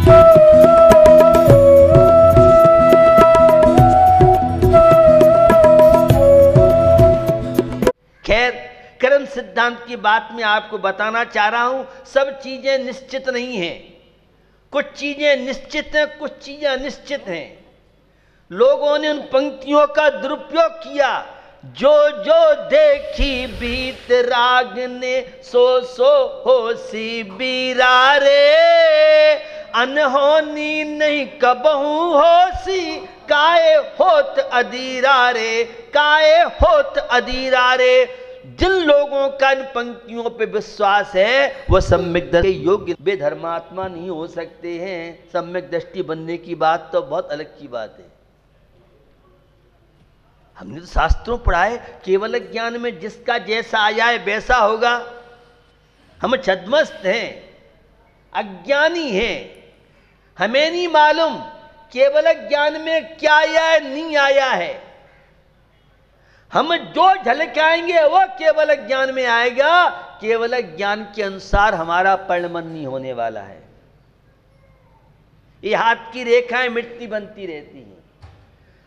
खैर, कर्म सिद्धांत की बात मैं आपको बताना चाह रहा हूं, सब चीजें निश्चित नहीं हैं। कुछ चीजें निश्चित हैं, कुछ चीजें अनिश्चित हैं। लोगों ने उन पंक्तियों का दुरुपयोग किया, जो जो देखी बीत राग ने सो सो होसी बीरा रे, अनहोनी नहीं कबहू होसी काए होत अधीरा रे, काए होत अधीरा रे। जिन लोगों का इन पंक्तियों पे विश्वास है वो सम्यक दृष्टि के योग्य बेधर्मात्मा नहीं हो सकते हैं। सम्यक दृष्टि बनने की बात तो बहुत अलग की बात है। हमने तो शास्त्रों पढ़ा है, केवल ज्ञान में जिसका जैसा आया है वैसा होगा। हम छद्मस्त हैं, अज्ञानी हैं, हमें नहीं मालूम केवल ज्ञान में क्या आया है नहीं आया है। हम जो झलकाएंगे वो केवल ज्ञान में आएगा। केवल ज्ञान के अनुसार हमारा परिणमन नहीं होने वाला है। ये हाथ की रेखाएं मिटती बनती रहती हैं।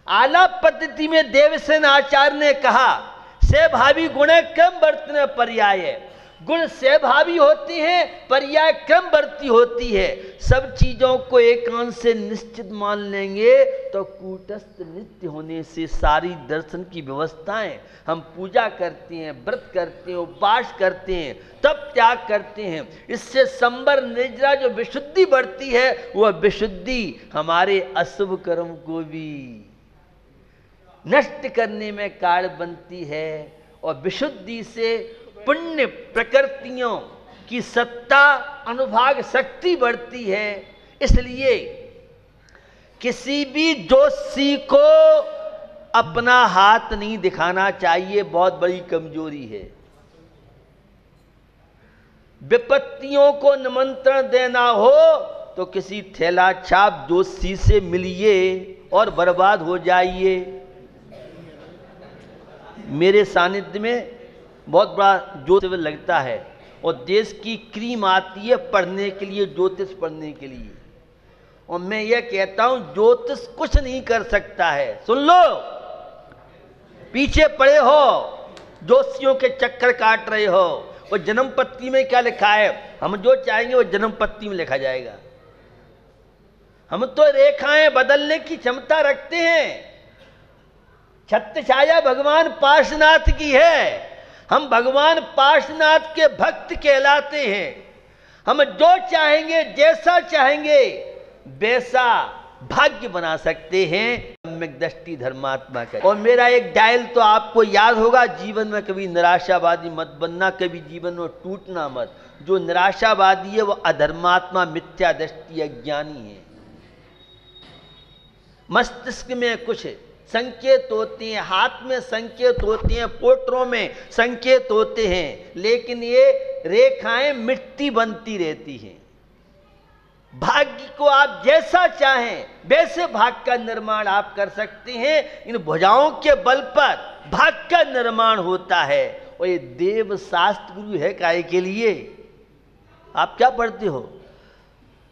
आलाप पद्धति में देवसेन आचार्य ने कहा, से भावी गुण क्रम बरतने पर्याय। गुण से भावी होती हैं, पर्याय क्रम बरती होती है। सब चीजों को एकांत से निश्चित मान लेंगे तो कूटस्थ नित्य होने से सारी दर्शन की व्यवस्थाएं, हम पूजा करते हैं, व्रत करते हैं, उपवास करते हैं, तब त्याग करते हैं, इससे संबर निर्जरा जो विशुद्धि बढ़ती है, वह विशुद्धि हमारे अशुभ कर्म को भी नष्ट करने में कारण बनती है। और विशुद्धि से पुण्य प्रकृतियों की सत्ता अनुभाग शक्ति बढ़ती है। इसलिए किसी भी जोशी को अपना हाथ नहीं दिखाना चाहिए, बहुत बड़ी कमजोरी है। विपत्तियों को निमंत्रण देना हो तो किसी थैला छाप जोशी से मिलिए और बर्बाद हो जाइए। मेरे सानिध्य में बहुत बड़ा ज्योतिष लगता है और देश की क्रीम आती है पढ़ने के लिए, ज्योतिष पढ़ने के लिए। और मैं ये कहता हूं ज्योतिष कुछ नहीं कर सकता है। सुन लो, पीछे पड़े हो, ज्योतिषियों के चक्कर काट रहे हो। और जन्म पत्री में क्या लिखा है, हम जो चाहेंगे वो जन्म पत्री में लिखा जाएगा। हम तो रेखाएं बदलने की क्षमता रखते हैं। छत्र छाया भगवान पार्श्वनाथ की है। हम भगवान पार्श्वनाथ के भक्त कहलाते हैं। हम जो चाहेंगे, जैसा चाहेंगे वैसा भाग्य बना सकते हैं। सम्यक दृष्टि धर्मात्मा का। और मेरा एक डायल तो आपको याद होगा, जीवन में कभी निराशावादी मत बनना, कभी जीवन में टूटना मत। जो निराशावादी है वो अधर्मात्मा, मिथ्या दृष्टि, अज्ञानी है। मस्तिष्क में कुछ संकेत होते हैं, हाथ में संकेत होते हैं, पोटरों में संकेत होते हैं, लेकिन ये रेखाएं मिटती बनती रहती हैं। भाग्य को आप जैसा चाहें वैसे भाग्य का निर्माण आप कर सकते हैं। इन भुजाओं के बल पर भाग्य का निर्माण होता है। और ये देव शास्त्र गुरु है काहे के लिए? आप क्या पढ़ते हो?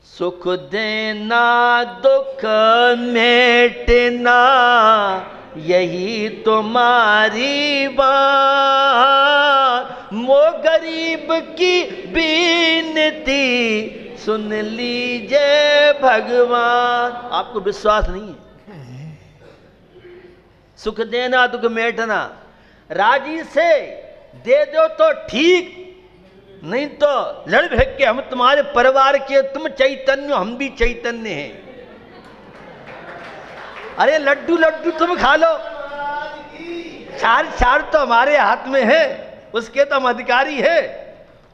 सुख देना दुख मेटना यही तुम्हारी बात, मो गरीब की बीनती सुन लीजिए भगवान। आपको विश्वास नहीं है? सुख देना दुख मेटना, राजी से दे दो तो ठीक, नहीं तो लड़ भेग के हम तुम्हारे परिवार के, तुम चैतन्य हम भी चैतन्य हैं। अरे लड्डू लड्डू तुम खा लो, चार चार तो हमारे हाथ में है, उसके तो हम अधिकारी है।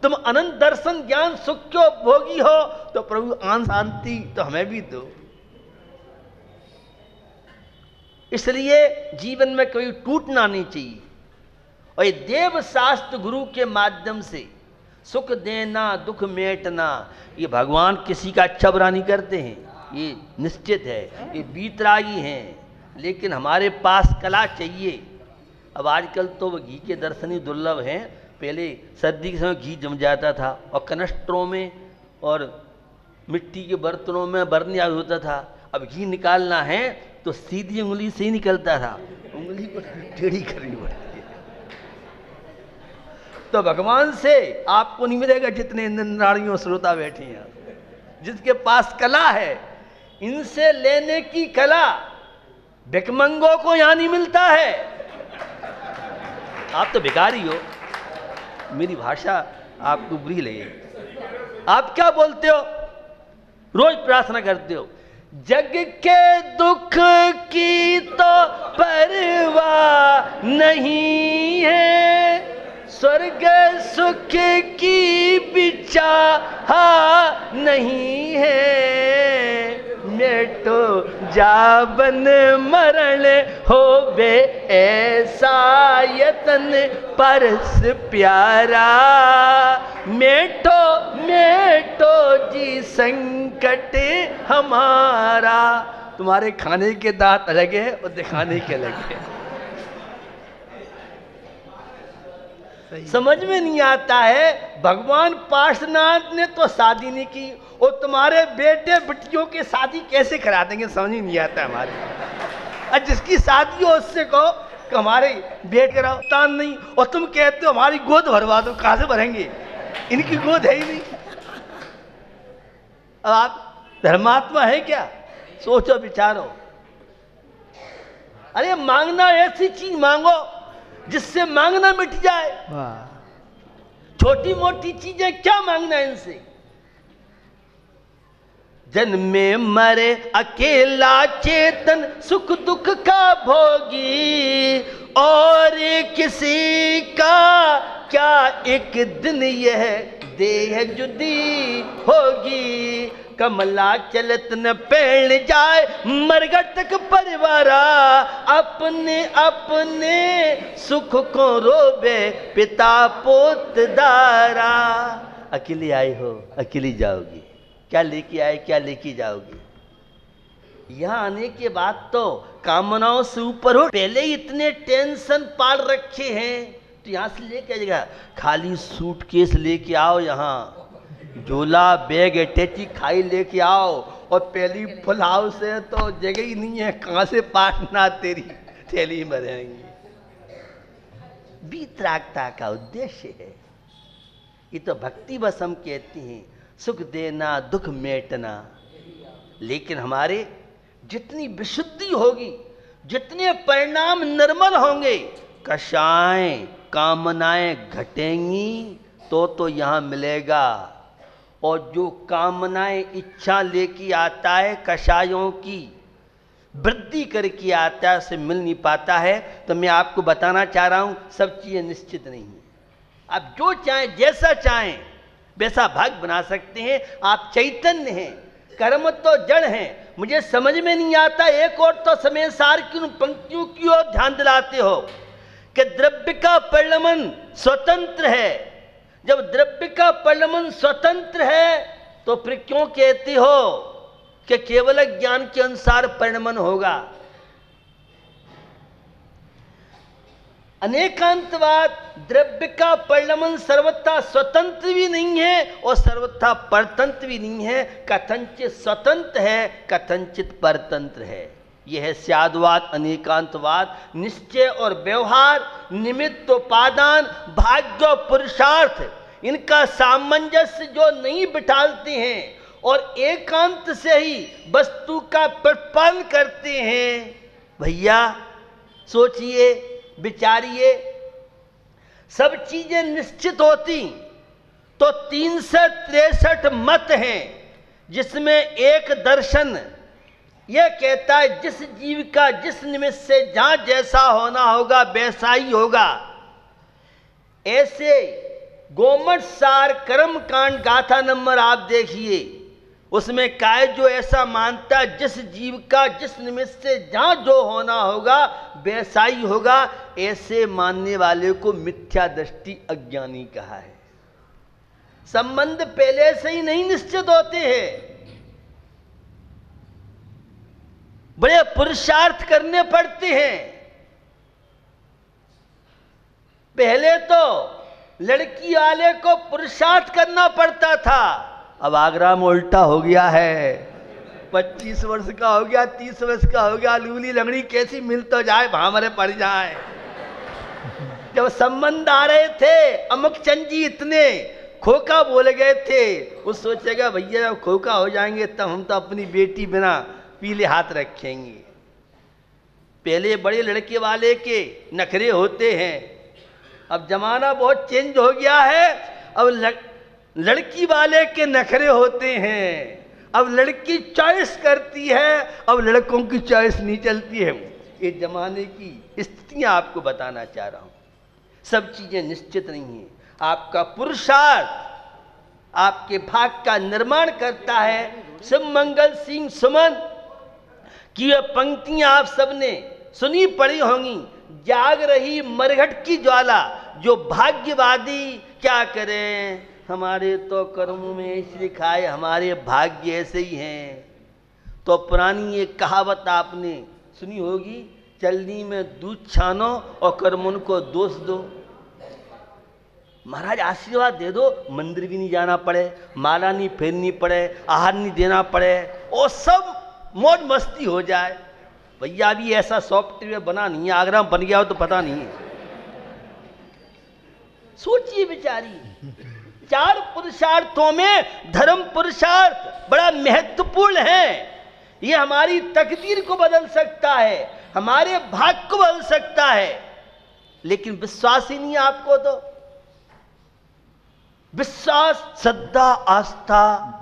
तुम अनंत दर्शन ज्ञान सुख के भोगी हो तो प्रभु आन शांति तो हमें भी दो। इसलिए जीवन में कभी टूटना नहीं चाहिए। और ये देव शास्त्र गुरु के माध्यम से सुख देना दुख मेटना, ये भगवान किसी का अच्छा बुरा नहीं करते हैं, ये निश्चित है। ये बीतरागी हैं, लेकिन हमारे पास कला चाहिए। अब आजकल तो वो घी के दर्शन ही दुर्लभ हैं। पहले सर्दी के समय घी जम जाता था और कनस्ट्रों में और मिट्टी के बर्तनों में बरनिया होता था। अब घी निकालना है तो सीधी उंगली से ही निकलता था, उंगली को टेढ़ी करनी पड़ती है। तो भगवान से आपको नहीं मिलेगा जितने नारियों श्रोता बैठे हैं, जिसके पास कला है, इनसे लेने की कला भिखमंगों को यहां नहीं मिलता है। आप तो भिखारी हो, मेरी भाषा आपको बुरी लगे। आप क्या बोलते हो? रोज प्रार्थना करते हो, जग के दुख की तो परवाह नहीं है, स्वर्ग सुख की भी चाह नहीं है, मेटो जाबन मरण होवे ऐसा यतन परस प्यारा, मेटो मेटो जी संकट हमारा। तुम्हारे खाने के दांत अलग है और दिखाने के अलग है। समझ में नहीं आता है। भगवान पार्श्वनाथ ने तो शादी नहीं की और तुम्हारे बेटे बेटियों के शादी कैसे करा देंगे, समझ ही नहीं आता हमारे। और जिसकी शादी हो उससे कहो कि हमारे बेटे कराओ, तान नहीं, और तुम कहते हो हमारी गोद भरवा दो। कहां से भरेंगे, इनकी गोद है ही नहीं। अब आप धर्मात्मा है क्या? सोचो विचारो। अरे मांगना ऐसी चीज मांगो जिससे मांगना मिट जाए। छोटी मोटी चीजें क्या मांगना इनसे। जन्मे मरे अकेला चेतन सुख दुख का भोगी, और किसी का क्या एक दिन यह देह जुदी होगी। कमला चलत न पेड़ जाए मरगट तक परिवारा, अपने अपने सुख को रोबे पिता पोत दारा। अकेले आए हो अकेली जाओगी, क्या लेके आए क्या लेके जाओगी। यहां आने के बाद तो कामनाओं से ऊपर हो, पहले ही इतने टेंशन पाल रखे हैं, तो यहां से लेके आएगा। खाली सूटकेस लेके आओ, यहाँ झोला बैग अटैची खाई लेके आओ, और पहली फुल हाउस है तो जगह ही नहीं है, कहां से पाटना तेरी थैली में रहेंगी। वितरागता का उद्देश्य है। ये तो भक्ति बस हम कहते हैं, सुख देना दुख मेटना। लेकिन हमारे जितनी विशुद्धि होगी, जितने परिणाम निर्मल होंगे, कषाएं कामनाएं घटेंगी तो यहाँ मिलेगा। और जो कामनाएं इच्छा लेके आता है, कषायों की वृद्धि करके आता है, उसे मिल नहीं पाता है। तो मैं आपको बताना चाह रहा हूं, सब चीजें निश्चित नहीं है। आप जो चाहें जैसा चाहें वैसा भाग बना सकते हैं। आप चैतन्य हैं, कर्म तो जड़ हैं। मुझे समझ में नहीं आता, एक और तो समय सार की उन पंक्तियों की ओर ध्यान दिलाते हो कि द्रव्य का परिणमन स्वतंत्र है। जब द्रव्य का परिणमन स्वतंत्र है तो फिर क्यों कहते हो कि केवल ज्ञान के अनुसार परिणमन होगा। अनेकांतवाद द्रव्य का परिणमन सर्वथा स्वतंत्र भी नहीं है और सर्वथा परतंत्र भी नहीं है। कथंचित स्वतंत्र है, कथंचित परतंत्र है। यह है स्यादवाद, अनेकांतवाद। निश्चय और व्यवहार, निमित्त उपादान, भाग्य और पुरुषार्थ, इनका सामंजस्य जो नहीं बिठालते हैं और एकांत से ही वस्तु का प्रतिपादन करते हैं, भैया सोचिए विचारिए। सब चीजें निश्चित होती तो 363 मत हैं, जिसमें एक दर्शन यह कहता है जिस जीव का जिस निमित्त से जहां जैसा होना होगा वैसा ही होगा। ऐसे गोमठ सार कर्म कांड गाथा नंबर आप देखिए, उसमें काय जो ऐसा मानता है जिस जीव का जिस निमित्त से जहां जो होना होगा वैसा ही होगा, ऐसे मानने वाले को मिथ्या दृष्टि अज्ञानी कहा है। संबंध पहले से ही नहीं निश्चित होते हैं, बड़े पुरुषार्थ करने पड़ते हैं। पहले तो लड़की वाले को पुरुषार्थ करना पड़ता था, अब आगरा में उल्टा हो गया है, 25 वर्ष का हो गया, 30 वर्ष का हो गया, लूली लंगड़ी कैसी मिल तो जाए, भामरे पड़ जाए। जब संबंध आ रहे थे, अमुक चंद जी इतने खोखा बोल गए थे, वो सोचेगा भैया जब खोखा हो जाएंगे तब हम तो अपनी बेटी बिना पीले हाथ रखेंगे। पहले बड़े लड़के वाले के नखरे होते हैं, अब जमाना बहुत चेंज हो गया है, अब लड़की वाले के नखरे होते हैं। अब लड़की चॉइस करती है, अब लड़कों की चॉइस नहीं चलती है। ये जमाने की स्थितियां आपको बताना चाह रहा हूं। सब चीजें निश्चित नहीं है। आपका पुरुषार्थ आपके भाग का निर्माण करता है। शिव मंगल सिंह सुमन की यह पंक्तियां आप सबने सुनी पड़ी होंगी। जाग रही मरघट की ज्वाला, जो भाग्यवादी क्या करें, हमारे तो कर्मों में ऐसे लिखा है, हमारे भाग्य ऐसे ही हैं। तो पुरानी एक कहावत आपने सुनी होगी, चलनी में दूध छानो और कर्मों को दोष दो। महाराज आशीर्वाद दे दो, मंदिर भी नहीं जाना पड़े, माला नहीं फेरनी पड़े, आहार नहीं देना पड़े, और सब मौज मस्ती हो जाए। भैया अभी ऐसा सॉफ्टवेयर बना नहीं है, आगरा में बन गया हो तो पता नहीं है। सोचिए बेचारी, 4 पुरुषार्थों में धर्म पुरुषार्थ बड़ा महत्वपूर्ण है। ये हमारी तकदीर को बदल सकता है, हमारे भाग को बदल सकता है। लेकिन विश्वास ही नहीं है आपको, तो विश्वास, श्रद्धा, आस्था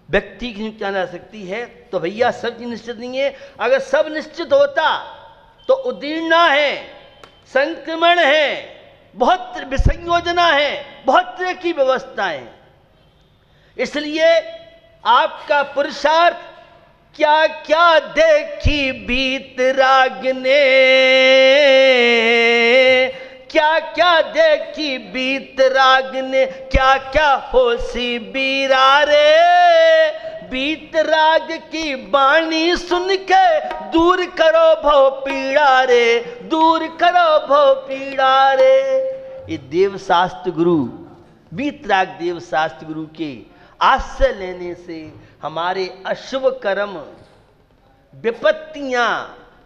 व्यक्ति की क्या जा सकती है। तो भैया सब चीज निश्चित नहीं है। अगर सब निश्चित होता तो उदीर्णा है, संक्रमण है, बहुत विसंयोजना है, बहुत तरह की व्यवस्थाएं। इसलिए आपका पुरुषार्थ क्या क्या देखी बीत राग ने, क्या क्या देखी बीत राग ने, क्या क्या होशी बीरा रे। बीत राग की बाणी सुन के दूर करो भव पीड़ा रे, दूर करो भव पीड़ा रे। ये देव शास्त्र गुरु, बीत राग देव शास्त्र गुरु के आश्रय लेने से हमारे अशुभ कर्म, विपत्तियां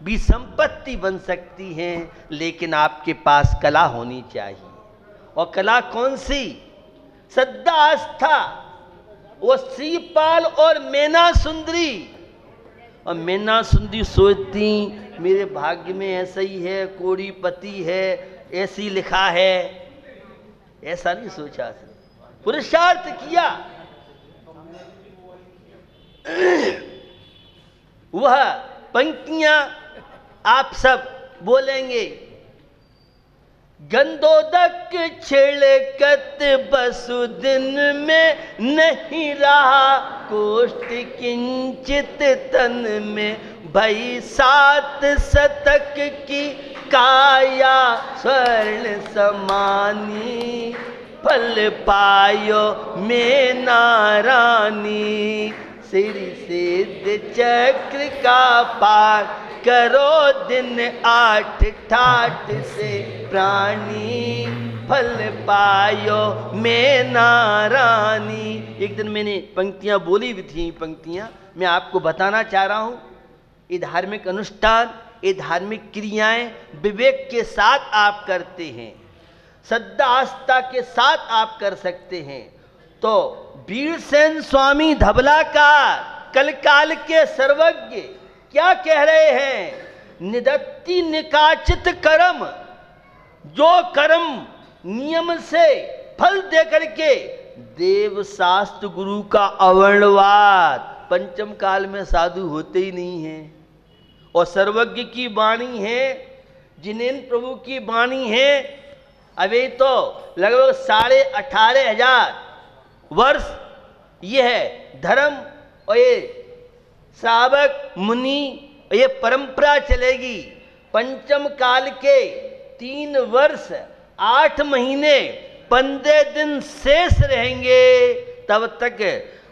भी संपत्ति बन सकती हैं। लेकिन आपके पास कला होनी चाहिए। और कला कौन सी? श्रद्धा, आस्था। वो श्रीपाल और मैना सुंदरी, और मैना सुंदरी सोचती मेरे भाग्य में ऐसा ही है, कोड़ीपति है, ऐसी लिखा है। ऐसा नहीं सोचा, पुरुषार्थ किया। वह पंक्तियां आप सब बोलेंगे। गंधोदक छिड़कत बसु दिन में, नहीं रहा कोष्ठ किंचित तन में। भई 7 शतक की काया स्वर्ण समानी, फल पायो में नारानी। श्री सिद्ध चक्र का पाठ करो दिन 8 ठाठ से प्राणी, फल पायो में नारानी। एक दिन मैंने पंक्तियां बोली भी थी, पंक्तियां मैं आपको बताना चाह रहा हूं। ये धार्मिक अनुष्ठान, ये धार्मिक क्रियाएं विवेक के साथ आप करते हैं, श्रद्धा आस्था के साथ आप कर सकते हैं। तो वीरसेन स्वामी धबलाकार, कलकाल के सर्वज्ञ क्या कह रहे हैं? निदत्ति निकाचित कर्म, जो कर्म नियम से फल दे करके देव शास्त्र गुरु का अवर्णवाद, पंचम काल में साधु होते ही नहीं है। और सर्वज्ञ की वाणी है, जिनेन्द्र प्रभु की वाणी है। अभी तो लगभग 18,500 वर्ष ये है धर्म, और ये श्रावक मुनि, ये परंपरा चलेगी। पंचम काल के 3 वर्ष 8 महीने 15 दिन शेष रहेंगे, तब तक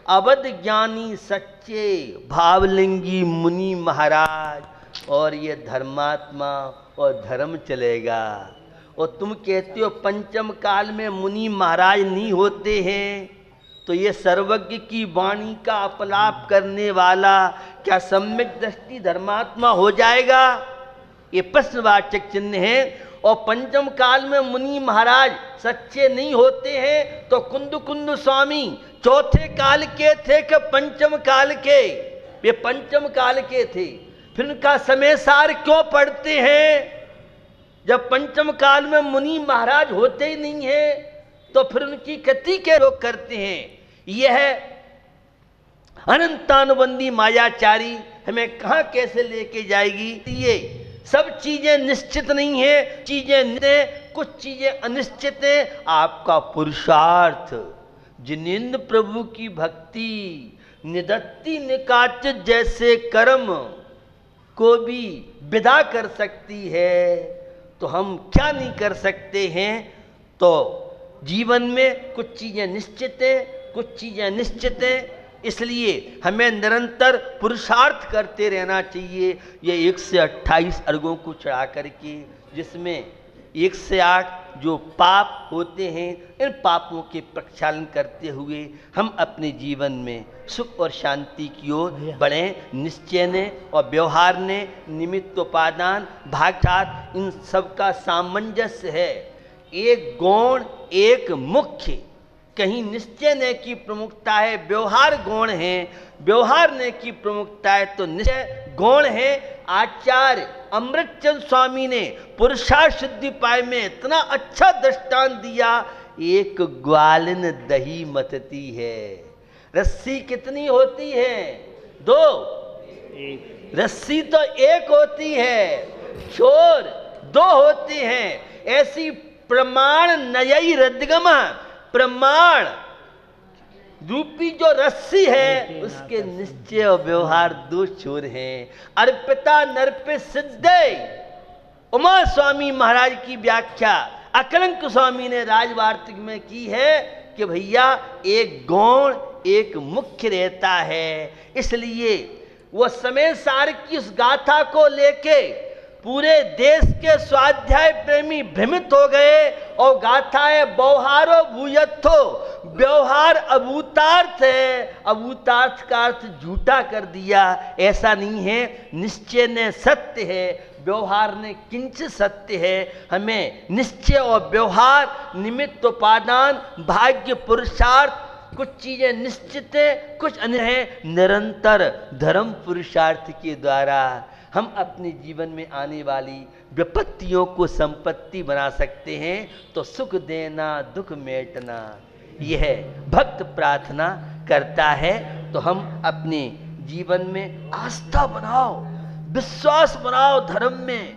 अवध ज्ञानी सच्चे भावलिंगी मुनि महाराज और ये धर्मात्मा और धर्म चलेगा। और तुम कहते हो पंचम काल में मुनि महाराज नहीं होते हैं, तो ये सर्वज्ञ की वाणी का अपलाप करने वाला क्या सम्यक दृष्टि धर्मात्मा हो जाएगा? ये प्रश्नवाचक चिन्ह है। और पंचम काल में मुनि महाराज सच्चे नहीं होते हैं तो कुंद स्वामी चौथे काल के थे कि पंचम काल के? ये पंचम काल के थे, फिर उनका समय सार क्यों पढ़ते हैं? जब पंचम काल में मुनि महाराज होते ही नहीं है तो फिर उनकी कति के लोग करते हैं? यह अनंतानुबंधी मायाचारी हमें कहां कैसे लेके जाएगी? ये सब चीजें निश्चित नहीं है, चीजें निश्चित, कुछ चीजें अनिश्चित हैं। आपका पुरुषार्थ जिनेन्द्र प्रभु की भक्ति निदत्ति निकाचित जैसे कर्म को भी विदा कर सकती है, तो हम क्या नहीं कर सकते हैं? तो जीवन में कुछ चीजें निश्चित हैं, कुछ चीजें अनिश्चित हैं, इसलिए हमें निरंतर पुरुषार्थ करते रहना चाहिए। ये 1 से 28 अर्घों को चढ़ा करके, जिसमें 1 से 8 जो पाप होते हैं, इन पापों के प्रक्षालन करते हुए हम अपने जीवन में सुख और शांति की ओर बढ़ें। निश्चय ने और व्यवहार ने, निमित्तोपादान, भागचात, इन सब का सामंजस्य है। एक गौण एक मुख्य, कहीं निश्चय ने की प्रमुखता है, व्यवहार गौण है, व्यवहार ने की प्रमुखता है तो निश्चय गौण है। आचार्य अमृतचंद स्वामी ने पुरुषार्थ सिद्धि पाए में इतना अच्छा दृष्टांत दिया। एक ग्वालिन दही मतती है, रस्सी कितनी होती है? 2। रस्सी तो एक होती है, चोर 2 होते हैं। ऐसी प्रमाण नयई रद्गम, प्रमाण रूपी जो रस्सी है उसके निश्चय और व्यवहार 2 छोर हैं। अर्पिता नर्पित सिद्धे, उमा स्वामी महाराज की व्याख्या अकलंक स्वामी ने राजवार्तिक में की है कि भैया एक गौण एक मुख्य रहता है। इसलिए वो समय सार की उस गाथा को लेके पूरे देश के स्वाध्याय प्रेमी भ्रमित हो गए और गाथा है व्यवहारो भूयत्थो, व्यवहार अभूतार्थ है, अभूतार्थ का अर्थ झूठा कर दिया। ऐसा नहीं है, निश्चय ने सत्य है, व्यवहार ने किंचित सत्य है। हमें निश्चय और व्यवहार, निमित्त उपादान, भाग्य, पुरुषार्थ, कुछ चीजें निश्चित है, कुछ अन्य है। निरंतर धर्म पुरुषार्थ के द्वारा हम अपने जीवन में आने वाली विपत्तियों को संपत्ति बना सकते हैं। तो सुख देना दुख मेटना, यह भक्त प्रार्थना करता है। तो हम अपने जीवन में आस्था बनाओ, विश्वास बनाओ, धर्म में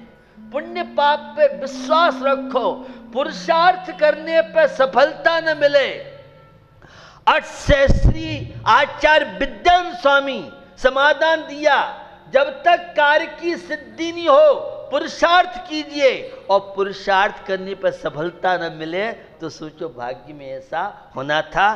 पुण्य पाप पे विश्वास रखो। पुरुषार्थ करने पे सफलता न मिले, श्री आचार्य विद्यानंद स्वामी समाधान दिया, जब तक कार्य की सिद्धि नहीं हो पुरुषार्थ कीजिए, और पुरुषार्थ करने पर सफलता न मिले तो सोचो भाग्य में ऐसा होना था।